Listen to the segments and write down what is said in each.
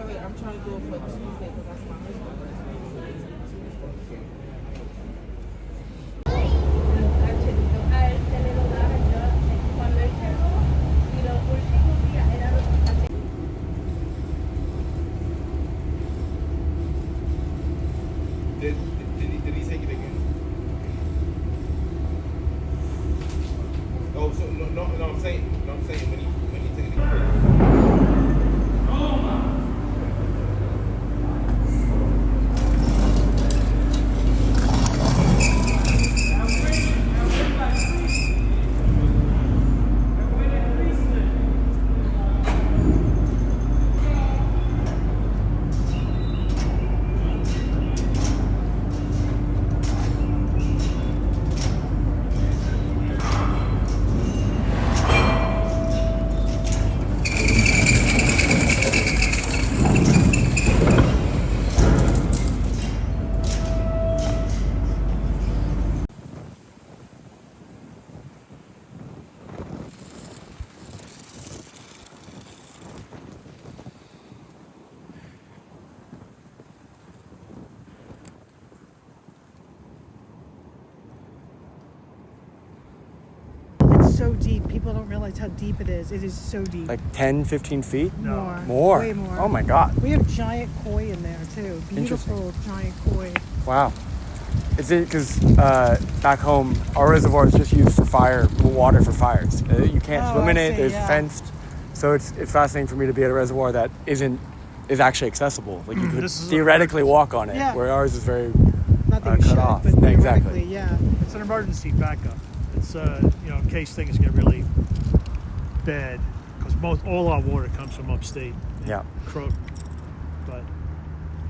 wait. I'm trying to do it for Tuesday because that's my husband's birthday. A él se le daba yo, cuando él llegó, y los últimos días era lo que hacía. Did he take it again? Oh, so no, I'm saying when he take it again. So deep. People don't realize how deep it is. It is so deep. Like 10, 15 feet? More. More? Way more. Oh my God. We have giant koi in there too. Beautiful giant koi. Wow. It's because back home, our reservoir is just used for water for fires. You can't swim in it. There's fenced. So it's fascinating for me to be at a reservoir that is actually accessible. Like you could theoretically walk on it, where ours is very cut off. But exactly. Yeah. It's an emergency backup. It's in case things get really bad, because all our water comes from upstate. Croton. But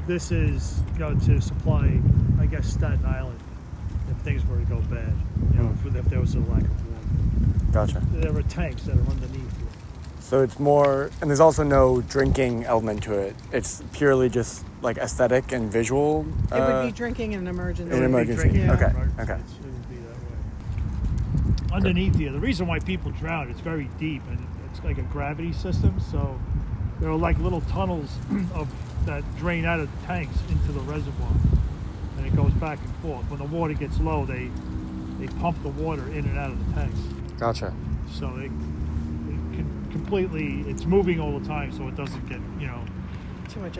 this is to supply, I guess, Staten Island if things were to go bad. If there was a lack of water. Gotcha. There are tanks that are underneath here. So it's more, and there's also no drinking element to it. It's purely just like aesthetic and visual. It would be drinking in an emergency. In an emergency. Yeah. Okay. It would be that way. Underneath here, the reason why people drown, it's very deep and it's like a gravity system. So there are like little tunnels that drain out of the tanks into the reservoir, and it goes back and forth. When the water gets low, they pump the water in and out of the tanks. Gotcha. So it can completely, it's moving all the time, so it doesn't get too much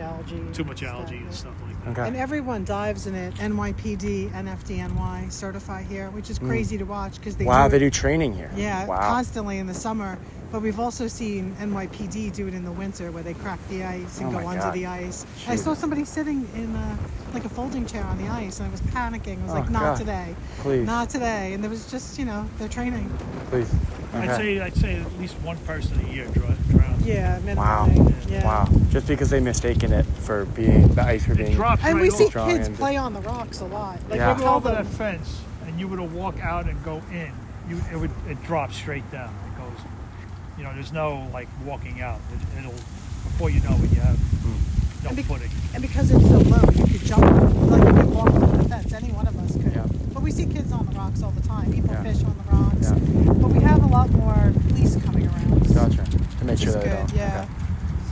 algae and stuff like that. Okay. And everyone dives in it. NYPD and FDNY certify here, which is crazy to watch because they do training here. Yeah, wow. Constantly in the summer. But we've also seen NYPD do it in the winter where they crack the ice and go under the ice. I saw somebody sitting in like a folding chair on the ice, and I was panicking. I was like, not today. Please. Not today. And there was just, they're training. Please. Okay. I'd say at least one person a year drowns. Yeah, minimally. Wow. Yeah. Wow. Just because they mistaken it for being the ice for being. And we see strong kids and play on the rocks a lot. Like If we you tell over them, that fence and you were to walk out and go in, it drops straight down. It goes, there's no like walking out. It'll before you know it, you have no footing. And because it's so low, you could jump, like you could walk over the fence. Any one of us could. Yeah. But we see kids on the rocks all the time. People fish on the rocks. Yeah. But we have a lot more police coming around. Gotcha. To make sure that they don't. Yeah.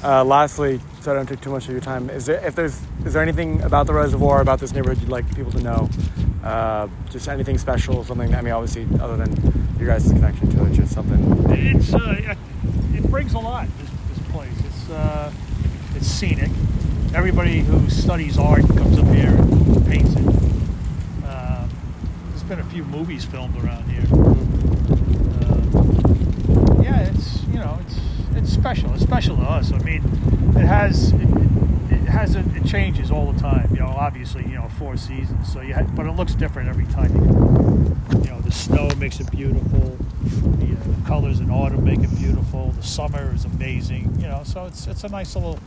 Okay. Lastly, so I don't take too much of your time, is there anything about the reservoir, about this neighborhood you'd like people to know? Just anything special, something, obviously, other than your guys' connection to it, just something. It brings a lot, this place. It's scenic. Everybody who studies art comes up here and paints it. There's been a few movies filmed around here. It's special. It's special to us. I mean, it changes all the time. Obviously, 4 seasons. So but it looks different every time you come. The snow makes it beautiful. The colors in autumn make it beautiful. The summer is amazing. So it's a nice little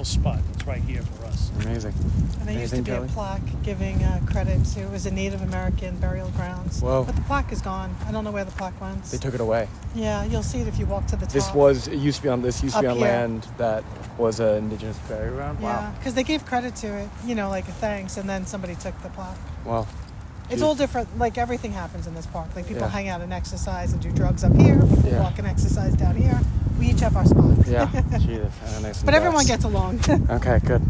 spot. It's right here for us. Amazing. And there used to be a plaque giving credit to, it was a Native American burial grounds. Whoa. But the plaque is gone. I don't know where the plaque went. They took it away. Yeah, you'll see it if you walk to the top. It used to be on land that was an indigenous burial ground. Yeah, because they gave credit to it, like a thanks, and then somebody took the plaque. Wow. It's all different. Like everything happens in this park. Like people hang out and exercise and do drugs up here. People walk and exercise down here. we each have our spot. Yeah. Jesus. And a nice But everyone glass. gets along. Okay, good.